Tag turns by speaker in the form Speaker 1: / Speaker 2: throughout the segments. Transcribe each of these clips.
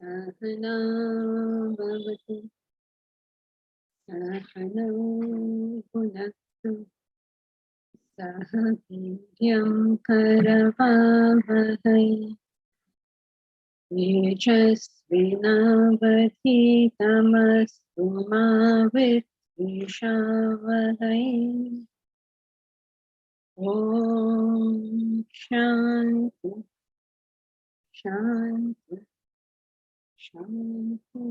Speaker 1: Sahana bhavatu sahana bhunaktu saha vidyam karavavahai tejasvinavadhitamastu ma vidvishavahai. Om Shanti Shanti Shanti.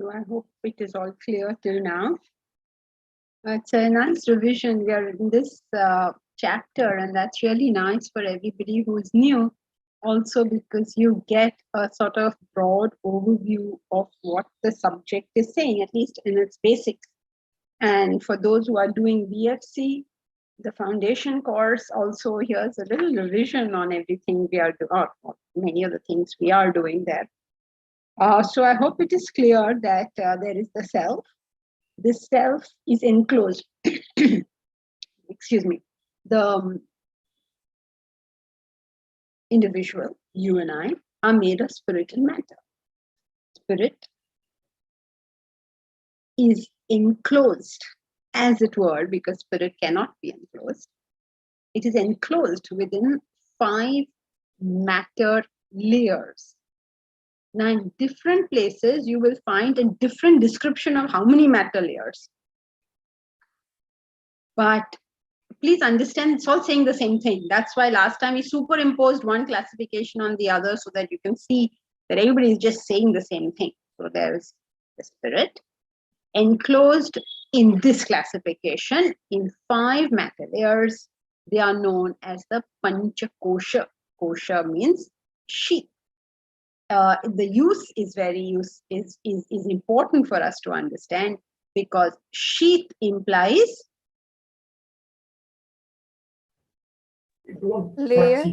Speaker 1: So I hope it is all clear till now. It's a nice revision. We are in this chapter, and that's really nice for everybody who is new. Also, because you get a sort of broad overview of what the subject is saying, at least in its basics. And for those who are doing BFC, the foundation course, also here's a little revision on everything we are doing, or many of the things we are doing there. So I hope it is clear that there is the self. This self is enclosed. Excuse me. The individual, you and I, are made of spirit and matter. Spirit is enclosed, as it were, because spirit cannot be enclosed. It is enclosed within 5 matter layers. Now, in different places, you will find a different description of how many matter layers. But please understand, it's all saying the same thing. That's why last time we superimposed one classification on the other so that you can see that everybody is just saying the same thing. So there's the spirit enclosed in this classification in 5 matter layers. They are known as the Panchakosha. Kosha means sheath. The use is is important for us to understand, because sheath implies
Speaker 2: layer,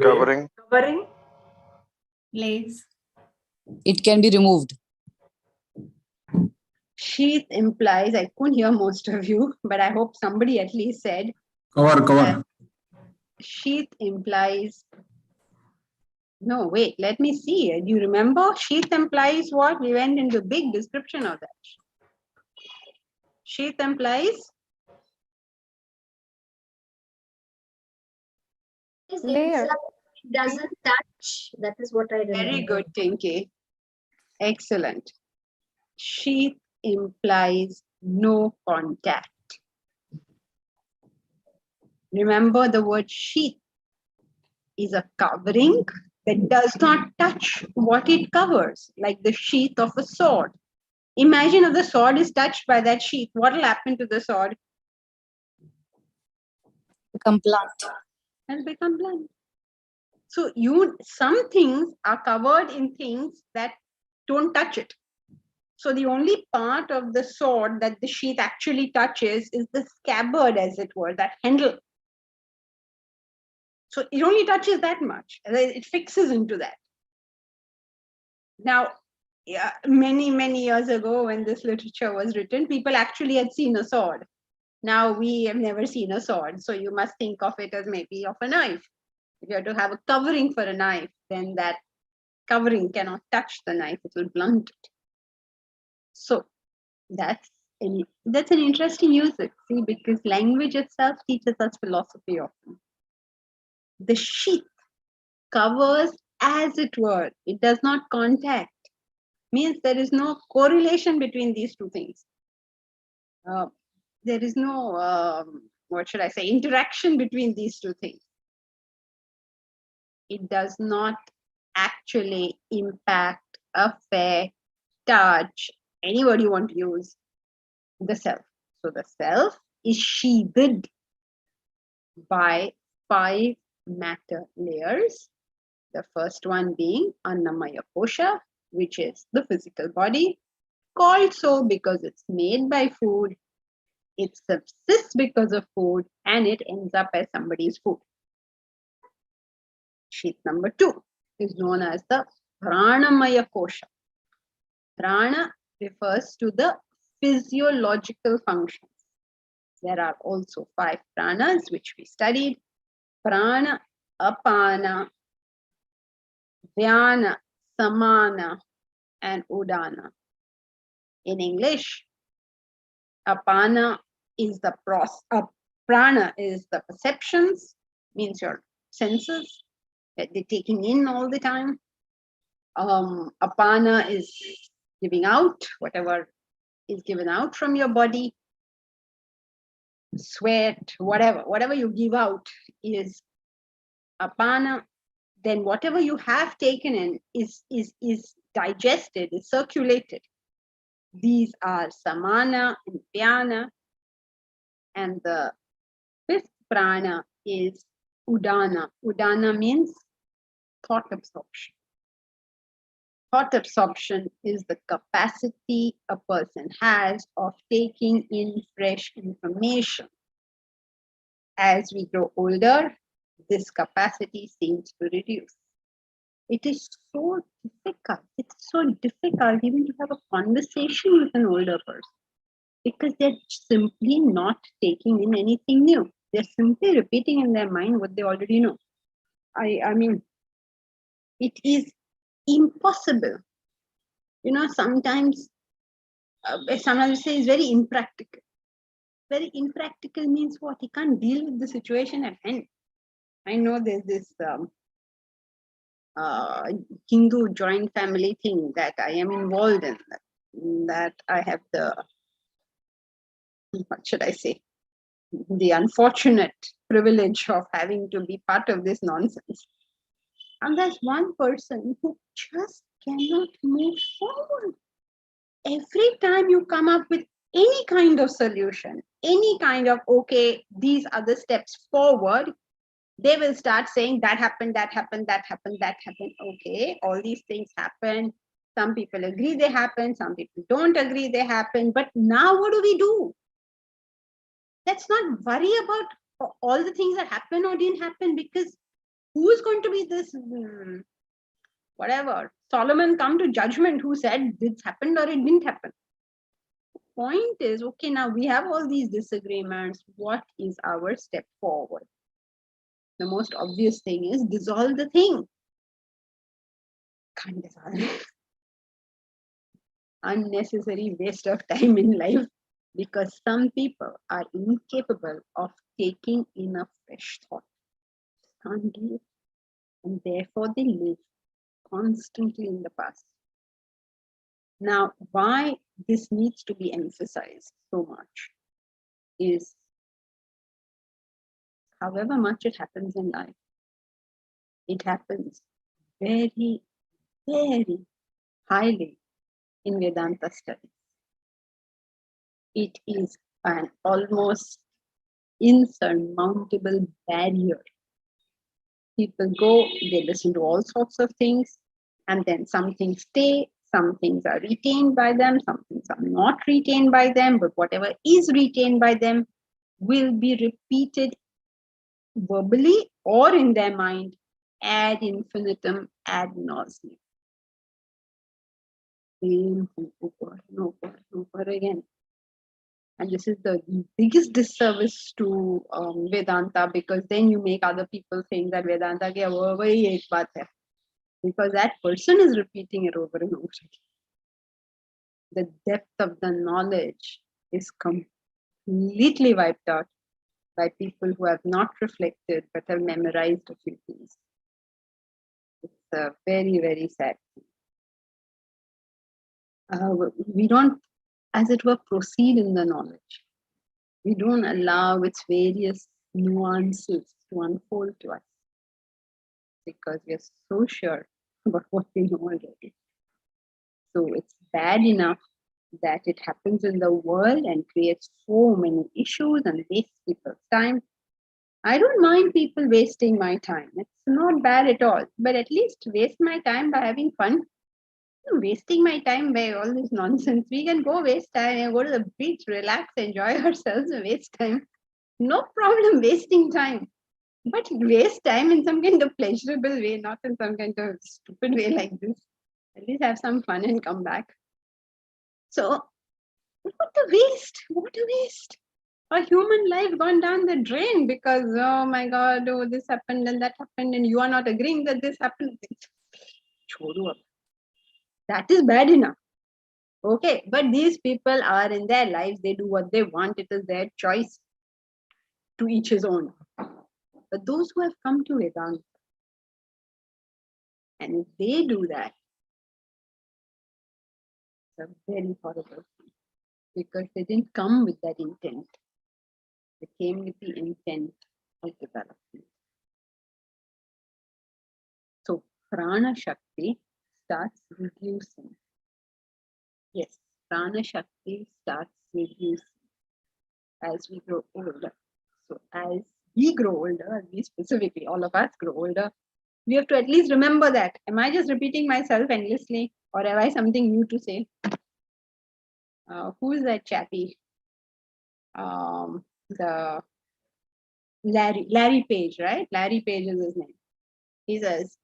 Speaker 3: Covering.
Speaker 2: layers.
Speaker 4: It can be removed.
Speaker 1: Sheath implies, I couldn't hear most of you, but I hope somebody at least said
Speaker 5: Cover.
Speaker 1: sheath implies. No, wait, let me see. Do you remember? Sheath implies what? We went into big description of that. Sheath implies
Speaker 2: Layer.
Speaker 6: Doesn't touch. That is what I remember.
Speaker 1: very good, Tinky. Excellent. Sheath implies no contact. Remember, the word sheath is a covering that does not touch what it covers, like the sheath of a sword. Imagine if the sword is touched by that sheath, what will happen to the sword?
Speaker 4: Become blunt.
Speaker 1: It'll become blunt. So some things are covered in things that don't touch it. So the only part of the sword that the sheath actually touches is the scabbard, as it were, that handle. So it only touches that much. It fixes into that. Now, many years ago, when this literature was written, people actually had seen a sword. Now we have never seen a sword. So you must think of it as maybe of a knife. If you have to have a covering for a knife, then that covering cannot touch the knife, it will blunt it. So that's an interesting usage, see, because language itself teaches us philosophy often. The sheath covers, as it were, it does not contact, means there is no correlation between these two things. There is no, what should I say, interaction between these two things. It does not actually impact affair, touch, any word you want to use, the self. So the self is sheathed by 5 matter layers. The first one being Annamaya Kosha, which is the physical body, called so because it's made by food, it subsists because of food, and it ends up as somebody's food. Sheath number 2 is known as the Pranamaya Kosha. Prana refers to the physiological functions. There are also 5 pranas which we studied: prana, apana, dhyana, samana, and udana. In English, apana is the prana is the perceptions, means your senses that they're taking in all the time. Apana is giving out whatever is given out from your body. Sweat, whatever you give out is apana. Then whatever you have taken in is digested, is circulated. These are samana and dhyana. And the 5th prana is udana. Udana means thought absorption. Thought absorption is the capacity a person has of taking in fresh information. As we grow older, this capacity seems to reduce. It is so difficult. It's so difficult even to have a conversation with an older person because they're simply not taking in anything new. They're simply repeating in their mind what they already know. I mean, it is impossible. You know, sometimes we say it's very impractical. Very impractical means what? He can't deal with the situation at hand. I know there's this Hindu joint family thing that I am involved in, that I have the, what should I say, the unfortunate privilege of having to be part of this nonsense. And there's one person who just cannot move forward. Every time you come up with any kind of solution, any kind of, okay, these are the steps forward, they will start saying that happened, that happened, that happened, that happened. Okay, all these things happen. Some people agree they happen, some people don't agree they happen. But now what do we do? Let's not worry about all the things that happened or didn't happen, because who's going to be this, whatever, Solomon come to judgment who said this happened or it didn't happen. The point is, okay, now we have all these disagreements. What is our step forward? The most obvious thing is dissolve the thing. Can't dissolve it. Unnecessary waste of time in life, because some people are incapable of taking in a fresh thought. Can't do it. And therefore they live constantly in the past. Now, why this needs to be emphasized so much is, however much it happens in life, it happens very, very highly in Vedanta studies. It is an almost insurmountable barrier. People go, they listen to all sorts of things, and then some things stay, some things are retained by them, some things are not retained by them, but whatever is retained by them will be repeated verbally or in their mind ad infinitum, ad nauseam. Over again. And this is the biggest disservice to Vedanta, because then you make other people think that Vedanta ke wahi ek baat hai, because that person is repeating it over and over again. The depth of the knowledge is completely wiped out by people who have not reflected but have memorized a few things. It's a very, very sad thing. We don't, as it were, proceed in the knowledge. We don't allow its various nuances to unfold to us, because we are so sure about what we know already. So it's bad enough that it happens in the world and creates so many issues and wastes people's time. I don't mind people wasting my time. It's not bad at all. But at least waste my time by having fun. Wasting my time by all this nonsense. We can go waste time, go to the beach, relax, enjoy ourselves, and waste time. No problem wasting time. But waste time in some kind of pleasurable way, not in some kind of stupid way like this. At least have some fun and come back. So, what a waste! What a waste! A human life gone down the drain because, oh my God, oh, this happened and that happened, and you are not agreeing that this happened. Chodu ab. That is bad enough. Okay, but these people are in their lives, they do what they want, it is their choice, to each his own. But those who have come to Vedanta, and if they do that, it's a very horrible thing, because they didn't come with that intent. They came with the intent of development. So prana shakti starts reducing. Yes, prana shakti starts reducing as we grow older. So as we grow older, we specifically, all of us grow older, we have to at least remember that. Am I just repeating myself endlessly, or have I something new to say? Who is that chappy? The Larry Page, right? Larry Page is his name. He says,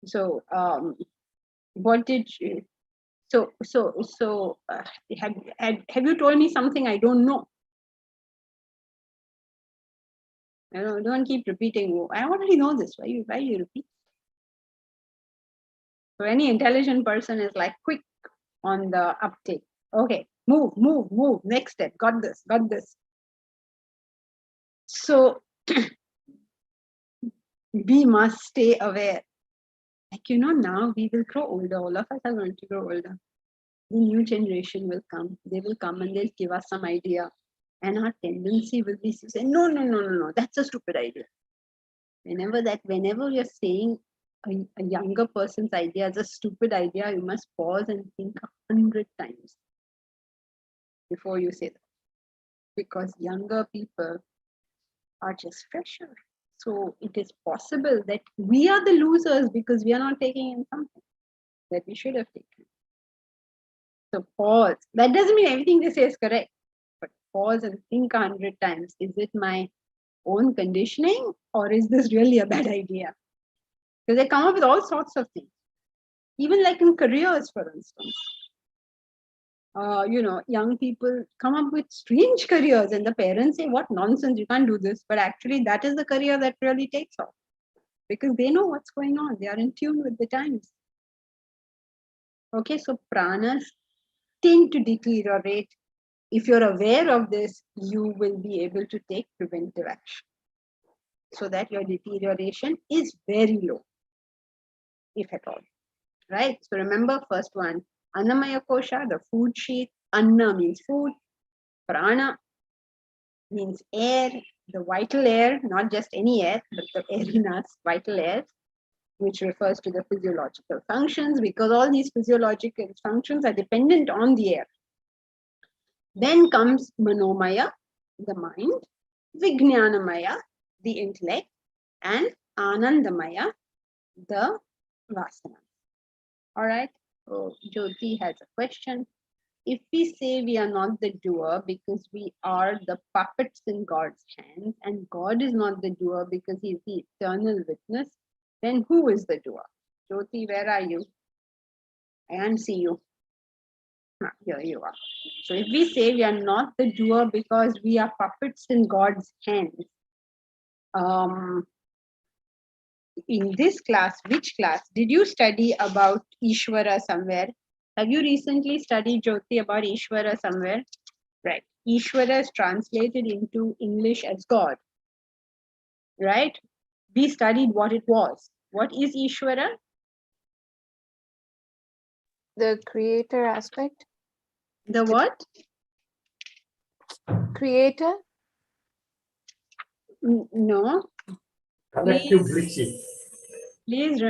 Speaker 1: so what did you, have you told me something I don't know? Don't keep repeating. I already know this. Why you repeat? So any intelligent person is like quick on the uptake. Okay, move. Next step. Got this. So we must stay aware. Like, now we will grow older. All of us are going to grow older. The new generation will come. They will come and they'll give us some idea. And our tendency will be to say, no, that's a stupid idea. Whenever you're saying a younger person's idea is a stupid idea, you must pause and think 100 times before you say that. Because younger people are just fresher. So it is possible that we are the losers because we are not taking in something that we should have taken. So pause. That doesn't mean everything they say is correct. But pause and think 100 times. Is it my own conditioning, or is this really a bad idea? Because they come up with all sorts of things. Even like in careers, for instance. Young people come up with strange careers and the parents say, what nonsense, you can't do this. But actually that is the career that really takes off. Because they know what's going on. They are in tune with the times. Okay, so pranas tend to deteriorate. If you're aware of this, you will be able to take preventive action so that your deterioration is very low, if at all. Right? So remember, first one, Annamaya Kosha, the food sheath. Anna means food. Prana means air, the vital air, not just any air, but the air in us, vital air, which refers to the physiological functions, because all these physiological functions are dependent on the air. Then comes Manomaya, the mind, Vijnanamaya, the intellect, and Anandamaya, the vasana. All right, so Jyoti has a question. If we say we are not the doer because we are the puppets in God's hands, and God is not the doer because he is the eternal witness, then who is the doer? Jyoti, where are you? I can't see you. Here you are. So if we say we are not the doer because we are puppets in God's hands, in this class, which class, did you study about Ishvara somewhere? Have you recently studied, Jyoti, about Ishvara somewhere? Right. Ishvara is translated into English as God. Right? We studied what it was. What is Ishvara?
Speaker 2: The creator aspect.
Speaker 1: The what?
Speaker 2: Creator.
Speaker 1: No. Please,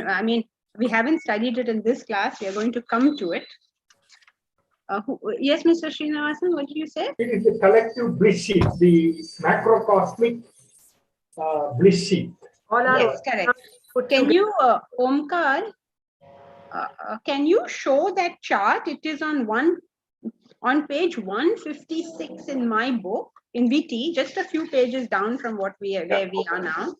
Speaker 1: We haven't studied it in this class. We are going to come to it. Yes, Mr. Srinivasan, what did you say?
Speaker 5: It is the collective bliss sheath, the macrocosmic bliss sheath.
Speaker 6: All are
Speaker 1: Yes, correct.
Speaker 6: put
Speaker 1: Can
Speaker 6: together.
Speaker 1: you, Omkar, can you show that chart? It is on page 156 in my book, in VT, just a few pages down from where we are now.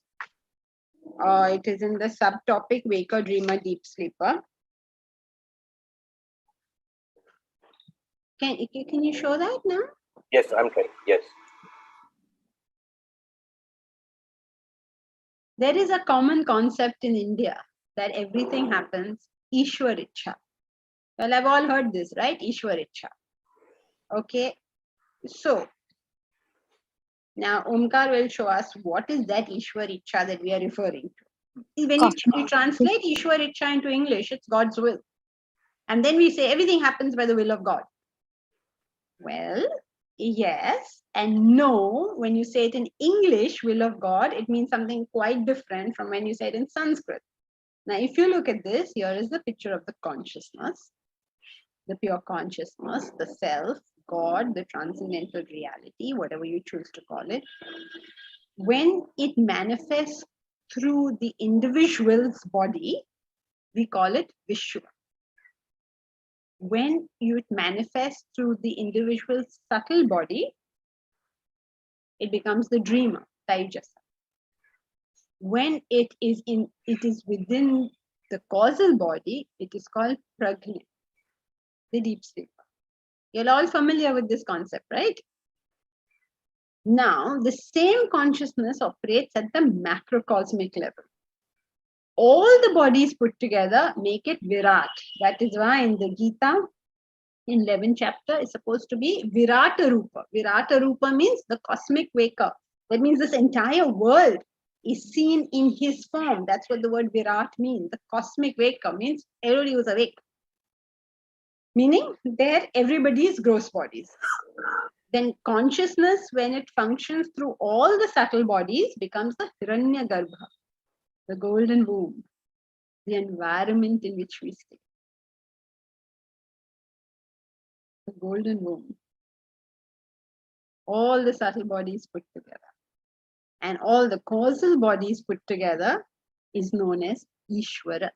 Speaker 1: It is in the subtopic Waker, Dreamer, Deep Sleeper. Can you show that now?
Speaker 7: Yes, I'm trying. Yes.
Speaker 1: There is a common concept in India that everything happens Ishwaricha. Well, I've all heard this, right? Ishwaricha. Okay. So, now Omkar will show us what is that Ishwaricha that we are referring to. When you translate Ishwaricha into English, it's God's will. And then we say everything happens by the will of God. Well, yes and no. When you say it in English, will of God, it means something quite different from when you say it in Sanskrit. Now, if you look at this, here is the picture of the consciousness, the pure consciousness, the self, God, the transcendental reality, whatever you choose to call it. When it manifests through the individual's body, we call it Vishwa. When it manifests through the individual's subtle body, it becomes the dreamer, Taijasa. When it is within the causal body, it is called Prajna, the deep sleeper. You're all familiar with this concept, right? Now, the same consciousness operates at the macrocosmic level. All the bodies put together make it Virat. That is why in the Gita, in 11th chapter, is supposed to be Virata Rupa. Virata Rupa means the cosmic waker. That means this entire world is seen in his form. That's what the word Virat means. The cosmic waker means everybody was awake. Meaning there everybody is gross bodies. Then consciousness, when it functions through all the subtle bodies, becomes the Hiranyagarbha, the golden womb, the environment in which we stay. The golden womb. All the subtle bodies put together. And all the causal bodies put together is known as Ishvara.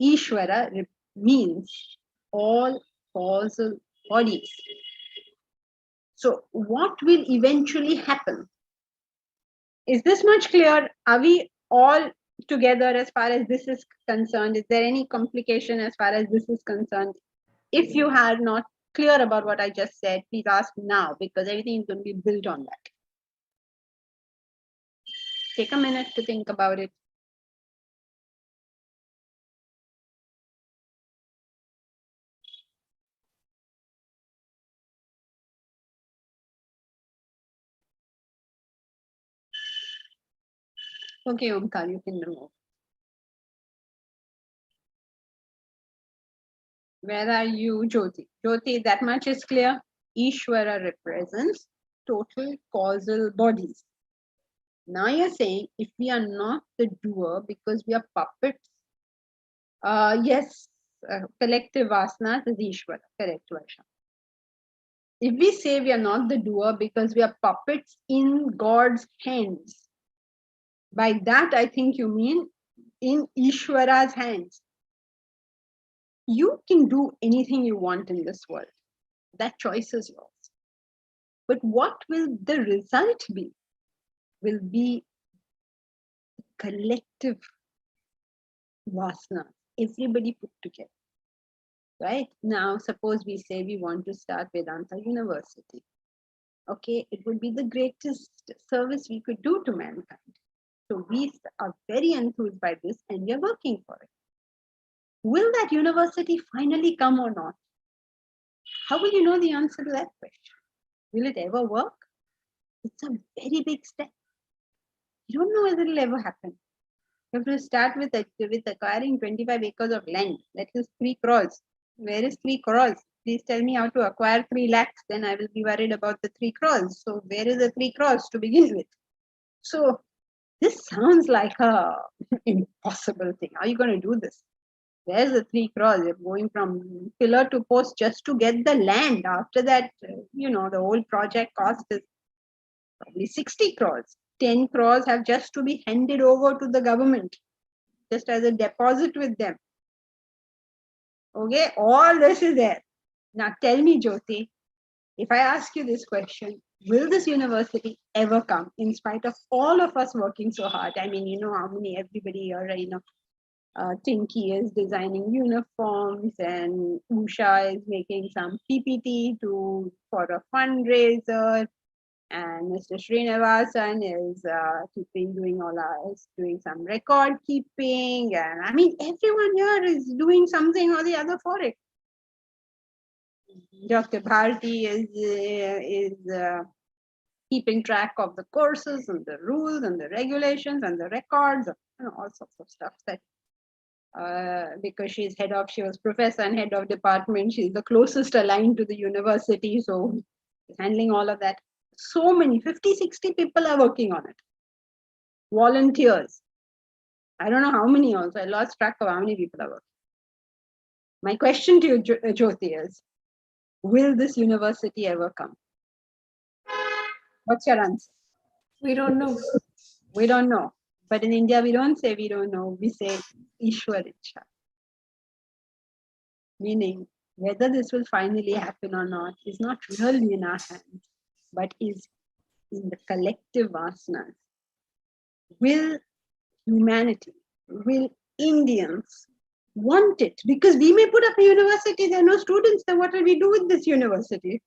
Speaker 1: Ishvara means all causal bodies. So what will eventually happen? Is this much clear? Are we all together as far as this is concerned? Is there any complication as far as this is concerned? If you are not clear about what I just said, please ask now, because everything is going to be built on that. Take a minute to think about it. Okay, Omkar, you can remove. Where are you, Jyoti? Jyoti, that much is clear. Ishvara represents total causal bodies. Now you're saying if we are not the doer because we are puppets, yes, collective vasanas is Ishvara, correct, Varsha. If we say we are not the doer because we are puppets in God's hands, by that I think you mean in Ishvara's hands. You can do anything you want in this world. That choice is yours. But what will the result be? Will be collective vasana, everybody put together. Right? Now, suppose we say we want to start Vedanta University. Okay, it would be the greatest service we could do to mankind. So we are very enthused by this and we are working for it. Will that university finally come or not? How will you know the answer to that question? Will it ever work? It's a very big step. You don't know whether it'll ever happen. You have to start with acquiring 25 acres of land. That is 3 crores. Where is 3 crores? Please tell me how to acquire 3 lakhs. Then I will be worried about the 3 crores. So where is the 3 crores to begin with? So This sounds like a impossible thing. How are you going to do this? Where's the 3 crores? You're going from pillar to post just to get the land. After that, the whole project cost is probably 60 crores. 10 crores have just to be handed over to the government, just as a deposit with them. Okay, all this is there. Now tell me, Jyoti, if I ask you this question, will this university ever come in spite of all of us working so hard? I mean, how many, everybody here, Tinky is designing uniforms and Usha is making some PPT for a fundraiser, and Mr. Srinivasan is doing some record keeping, and I mean everyone here is doing something or the other for it. Dr. Bharti is keeping track of the courses and the rules and the regulations and the records, all sorts of stuff that because she was professor and head of department, she's the closest aligned to the university, so she's handling all of that. So many, 50, 60 people are working on it. Volunteers. I don't know how many also. I lost track of how many people are working. My question to you, Jyoti, is, will this university ever come? What's your answer?
Speaker 2: We don't know.
Speaker 1: We don't know. But in India, we don't say we don't know. We say Ishwar Ichha. Meaning, whether this will finally happen or not is not really in our hands, but is in the collective vasanas. Will humanity, will Indians want it? Because we may put up a university, there are no students, then what will we do with this university?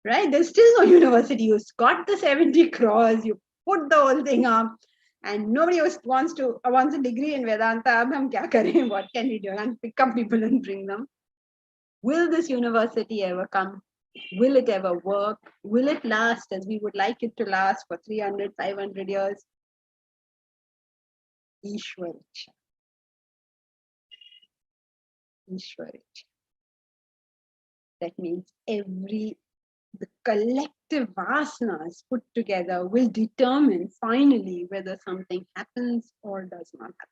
Speaker 1: Right? There's still no university. You got the 70 crores, you put the whole thing up, and nobody wants a degree in Vedanta. Ab hum kya kare? What can we do? And pick up people and bring them. Will this university ever come? Will it ever work? Will it last as we would like it to last for 300, 500 years? Ishwar Ichha. Ishwar Ichha. That means the collective vasanas put together will determine finally whether something happens or does not happen.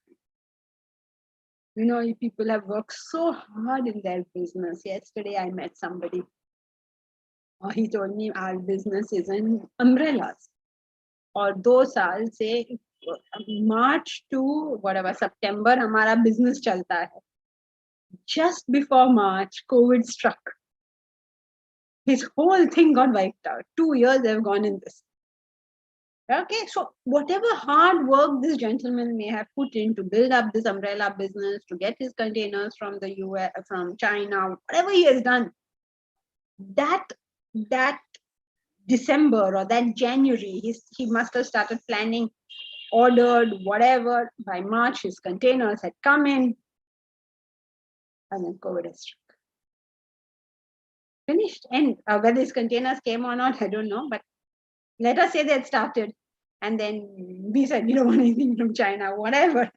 Speaker 1: People have worked so hard in their business. Yesterday I met somebody. He told me our business is in umbrellas. Or 2 साल से March to whatever September हमारा business चलता है. Just before March, COVID struck. His whole thing got wiped out. 2 years have gone in this. Okay, so whatever hard work this gentleman may have put in to build up this umbrella business, to get his containers from the US, from China, whatever he has done, that December or that January, he must have started planning, ordered, whatever. By March, his containers had come in, and then COVID has struck. Finished. And whether his containers came or not, I don't know, but let us say they had started. And then we said, we don't want anything from China, whatever.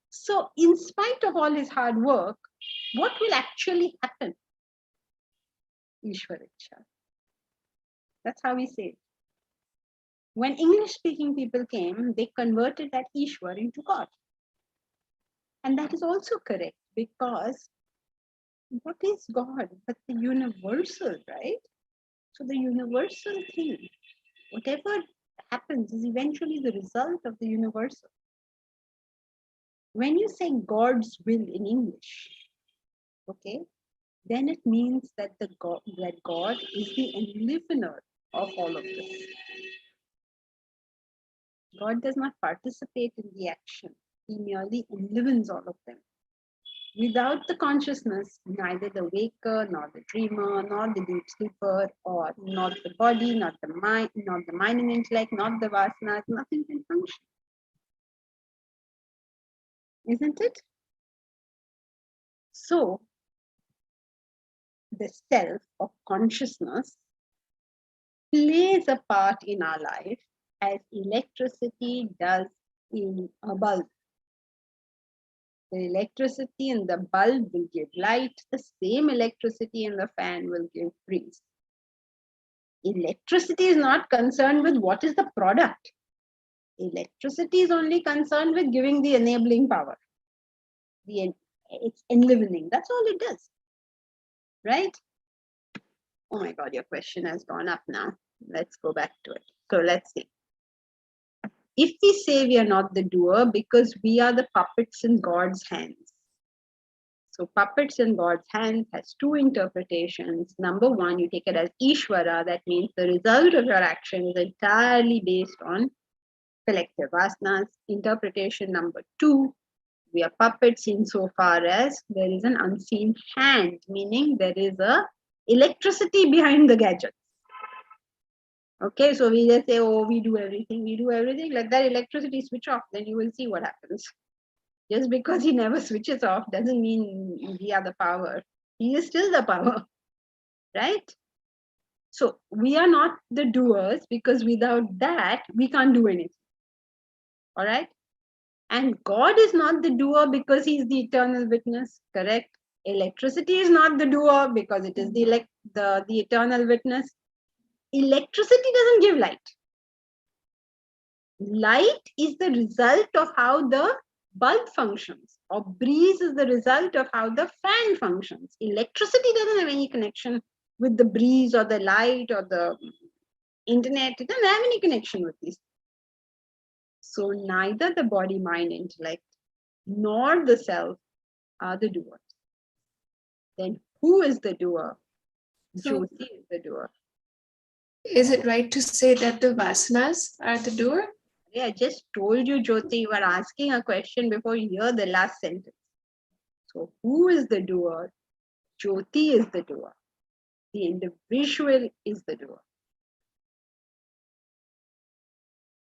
Speaker 1: So in spite of all his hard work, what will actually happen? Ishwar Ichha. That's how we say it. When English-speaking people came, they converted that Ishwar into God. And that is also correct, because what is God but the universal, right? So the universal thing, whatever happens is eventually the result of the universal. When you say God's will in English, okay, then it means that God is the enlivener of all of this. God does not participate in the action. He merely enlivens all of them. Without the consciousness, neither the waker, nor the dreamer, nor the deep sleeper, or not the body, not the mind and intellect, not the vasanas, nothing can function. Isn't it? So, the self of consciousness plays a part in our life as electricity does in a bulb. The electricity in the bulb will give light. The same electricity in the fan will give breeze. Electricity is not concerned with what is the product. Electricity is only concerned with giving the enabling power. It's enlivening. That's all it does. Right? Oh my God, your question has gone up now. Let's go back to it. So let's see. If we say we are not the doer because we are the puppets in God's hands. So puppets in God's hands has two interpretations. Number one, you take it as Ishvara. That means the result of your action is entirely based on collective vasanas. Interpretation number two, we are puppets insofar as there is an unseen hand, meaning there is a electricity behind the gadgets. Okay, so we just say, oh, we do everything. Let that electricity switch off, then you will see what happens. Just because he never switches off doesn't mean we are the power. He is still the power, right? So we are not the doers because without that, we can't do anything. All right? And God is not the doer because he is the eternal witness, correct? Electricity is not the doer because it is the eternal witness. Electricity doesn't give light. Light is the result of how the bulb functions, or breeze is the result of how the fan functions. Electricity doesn't have any connection with the breeze or the light or the internet. It doesn't have any connection with these. So neither the body, mind, intellect, nor the self are the doers. Then who is the doer?
Speaker 2: So-
Speaker 1: Jyoti is the doer.
Speaker 2: Is it right to say that the vasanas are the doer?
Speaker 1: Yeah, I just told you, Jyoti, you were asking a question before you hear the last sentence. So who is the doer? Jyoti is the doer. The individual is the doer.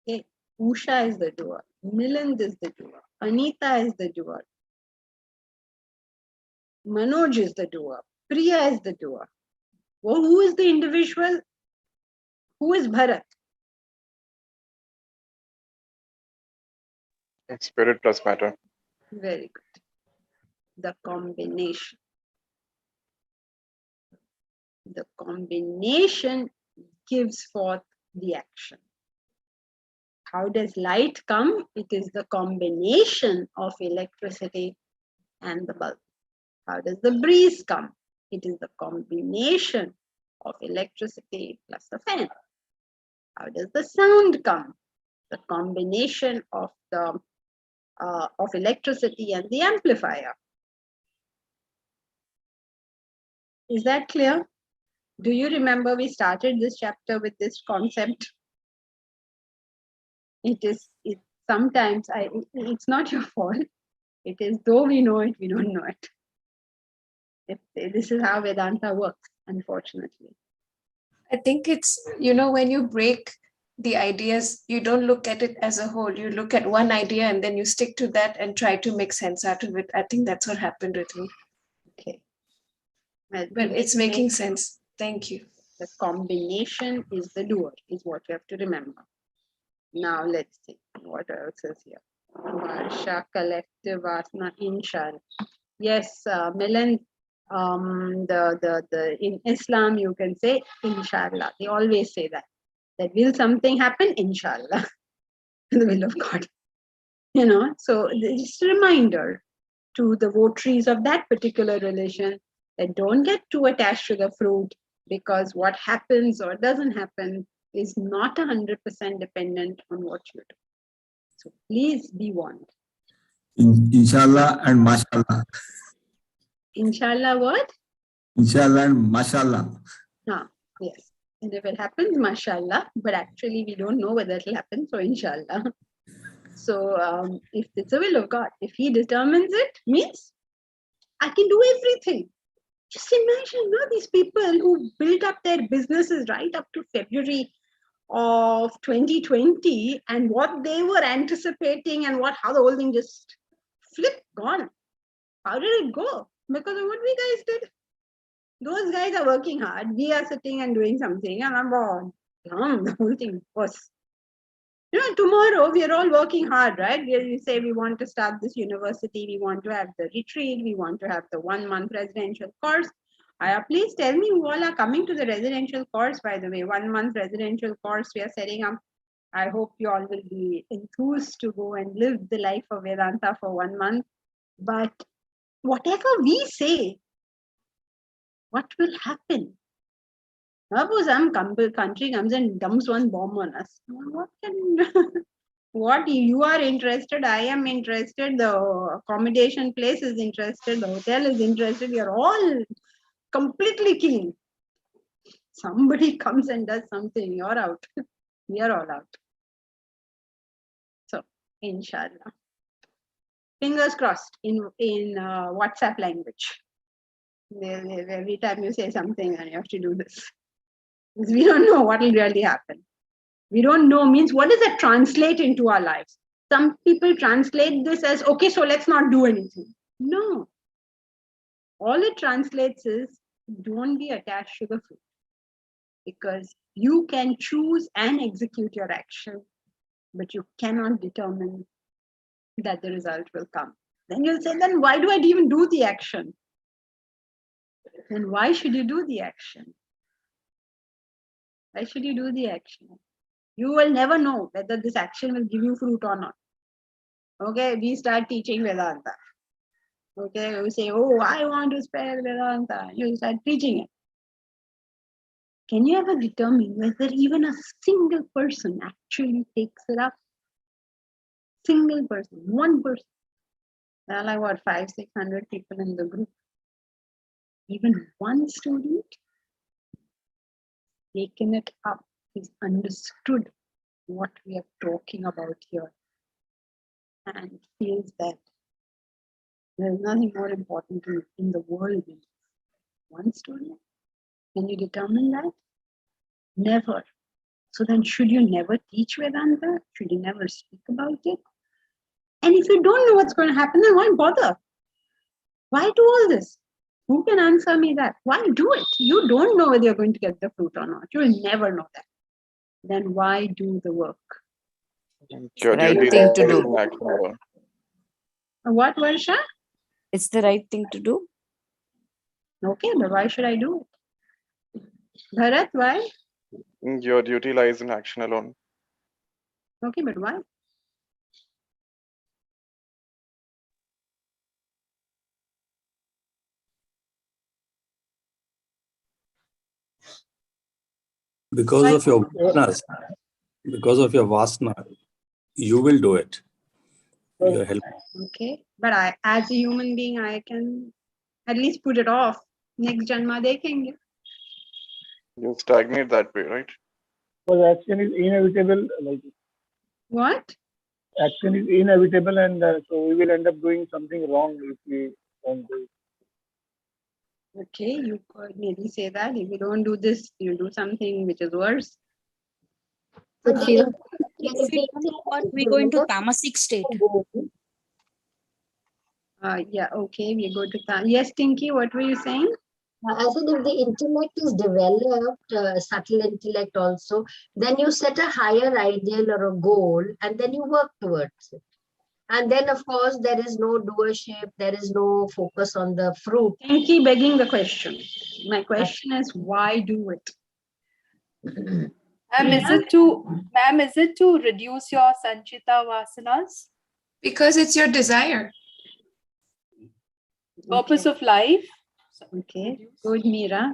Speaker 1: Okay. Usha is the doer. Milind is the doer. Anita is the doer. Manoj is the doer. Priya is the doer. Well, who is the individual? Who is Bharat?
Speaker 3: It's spirit plus matter.
Speaker 1: Very good. The combination. The combination gives forth the action. How does light come? It is the combination of electricity and the bulb. How does the breeze come? It is the combination of electricity plus the fan. How does the sound come? The combination of the of electricity and the amplifier. Is that clear? Do you remember we started this chapter with this concept? It's sometimes it's not your fault. It is, though we know it, we don't know it. This is how Vedanta works, unfortunately.
Speaker 2: I think it's, when you break the ideas, you don't look at it as a whole. You look at one idea and then you stick to that and try to make sense out of it. I think that's what happened with me.
Speaker 1: Okay. Well,
Speaker 2: But it's making sense. Thank you.
Speaker 1: The combination is the doer, is what you have to remember. Now let's see what else is here. Varsha, collective vasana, inshallah. Yes, Milan. In Islam you can say inshallah. They always say that. That will something happen? Inshallah. The will of God. So it's a reminder to the votaries of that particular religion that don't get too attached to the fruit, because what happens or doesn't happen is not 100% dependent on what you do. So please be warned.
Speaker 7: Inshallah and mashallah.
Speaker 1: Inshallah what?
Speaker 7: Inshallah and mashallah.
Speaker 1: Yes. And if it happens, mashallah, but actually we don't know whether it'll happen, so inshallah. So if it's the will of God, if he determines it, means I can do everything. Just imagine, these people who built up their businesses right up to February of 2020 and what they were anticipating and how the whole thing just flipped, gone. How did it go? Because of what we guys did. Those guys are working hard. We are sitting and doing something, and I'm gone. The whole thing was. Tomorrow we are all working hard, right? We say we want to start this university, we want to have the retreat, we want to have the 1 month residential course. Please tell me who all are coming to the residential course, by the way. 1 month residential course we are setting up. I hope you all will be enthused to go and live the life of Vedanta for 1 month. But whatever we say, what will happen? Suppose some country comes and dumps one bomb on us. What can what you are interested, I am interested, the accommodation place is interested, the hotel is interested, you're all completely keen. Somebody comes and does something, you're out. We are all out. So, inshallah. Fingers crossed in WhatsApp language. Every time you say something and you have to do this. Because we don't know what will really happen. We don't know means what does that translate into our lives? Some people translate this as, okay, so let's not do anything. No. All it translates is, don't be attached to the fruit. Because you can choose and execute your action, but you cannot determine that the result will come. Then you'll say, then why do I even do the action? Then why should you do the action? Why should you do the action? You will never know whether this action will give you fruit or not. Okay, we start teaching Vedanta. Okay, we say, oh, I want to spread Vedanta. You start teaching it. Can you ever determine whether even a single person actually takes it up? Single person, one person. There are like what, 500-600 people in the group. Even one student taken it up, he's understood what we are talking about here and feels that there's nothing more important in the world than one student. Can you determine that? Never. So then should you never teach Vedanta? Should you never speak about it? And if you don't know what's going to happen, then why bother? Why do all this? Who can answer me that? Why do it? You don't know whether you're going to get the fruit or not. You will never know that. Then why do the work?
Speaker 3: Your
Speaker 4: Right
Speaker 3: duty
Speaker 4: thing to
Speaker 3: is
Speaker 4: do.
Speaker 3: an action alone.
Speaker 1: What, Varsha?
Speaker 4: It's the right thing to do.
Speaker 1: Okay, but why should I do it? Bharat, why?
Speaker 3: Your duty lies in action alone.
Speaker 1: Okay, but why?
Speaker 8: Because of your vasanas, because of your vasana, you will do it. You are helping.
Speaker 1: Okay, but I, as a human being, I can at least put it off. Next janma dekhenge.
Speaker 3: You stagnate that way, right?
Speaker 5: Because action is inevitable. Like
Speaker 1: What?
Speaker 5: action is inevitable, and so we will end up doing something wrong if we don't do it.
Speaker 1: Okay, you could maybe say that if you don't do this, you do something which is worse.
Speaker 6: So
Speaker 1: But
Speaker 6: can
Speaker 1: Shiva,
Speaker 6: it be
Speaker 4: We go into tamasic state.
Speaker 1: yeah, okay, we go to that. Yes, Tinky, what were you saying?
Speaker 6: I said if the intellect is developed, subtle intellect also, then you set a higher ideal or a goal and then you work towards it. And then, of course, there is no doership, there is no focus on the fruit.
Speaker 1: Tinky begging the question. My question is, why do it?
Speaker 9: Ma'am, is it to reduce your sanchita vasanas?
Speaker 2: Because it's your desire.
Speaker 9: Purpose of life?
Speaker 1: Okay, good, Meera.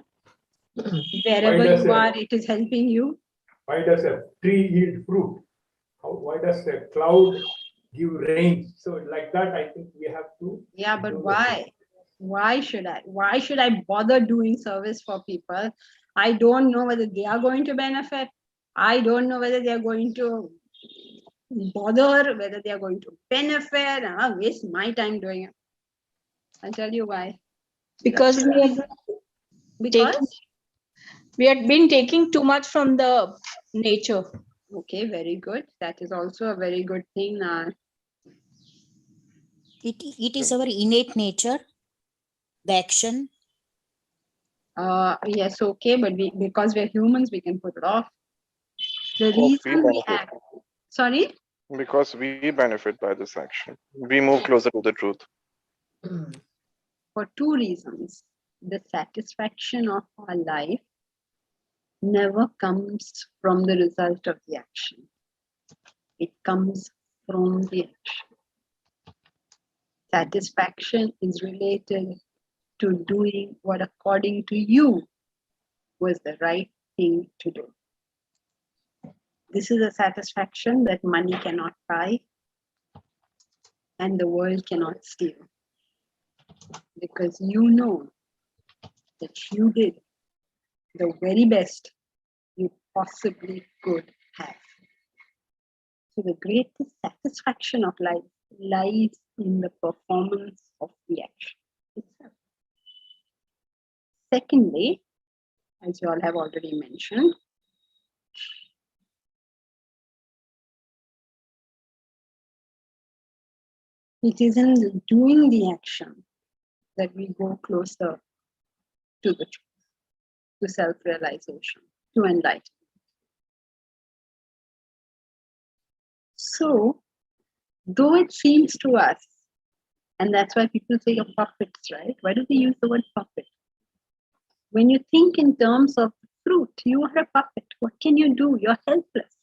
Speaker 5: Why
Speaker 1: Wherever
Speaker 5: does
Speaker 1: you
Speaker 5: a-
Speaker 1: are, it is helping you.
Speaker 5: Why does a tree yield fruit? Why does a cloud give rain? So like that, I think we have to.
Speaker 1: Yeah, but
Speaker 5: do the-
Speaker 1: why? Why should I? Why should I bother doing service for people? I don't know whether they are going to benefit. I don't know whether they are going to bother, whether they are going to benefit. I'll waste my time doing it. I'll tell you why.
Speaker 10: Because
Speaker 1: Because
Speaker 10: we had been taking too much from the nature.
Speaker 1: okay, very good. That is also a very good thing.
Speaker 4: It is our innate nature, the action.
Speaker 1: Yes, okay, but because we're humans, we can put it off. The
Speaker 3: we
Speaker 1: reason we
Speaker 3: benefit.
Speaker 1: act. Sorry?
Speaker 3: Because we benefit by this action. We move closer to the truth.
Speaker 1: For two reasons. The satisfaction of our life never comes from the result of the action. It comes from the action. Satisfaction is related to doing what according to you was the right thing to do. This is a satisfaction that money cannot buy and the world cannot steal. Because you know that you did the very best you possibly could have. So the greatest satisfaction of life lies in the performance of the action itself. Secondly, as you all have already mentioned, it is in doing the action that we go closer to the truth, to self-realization, to enlightenment. So, though it seems to us, and that's why people say you're puppets, right? Why do they use the word puppet? When you think in terms of fruit, you are a puppet. What can you do? You're helpless.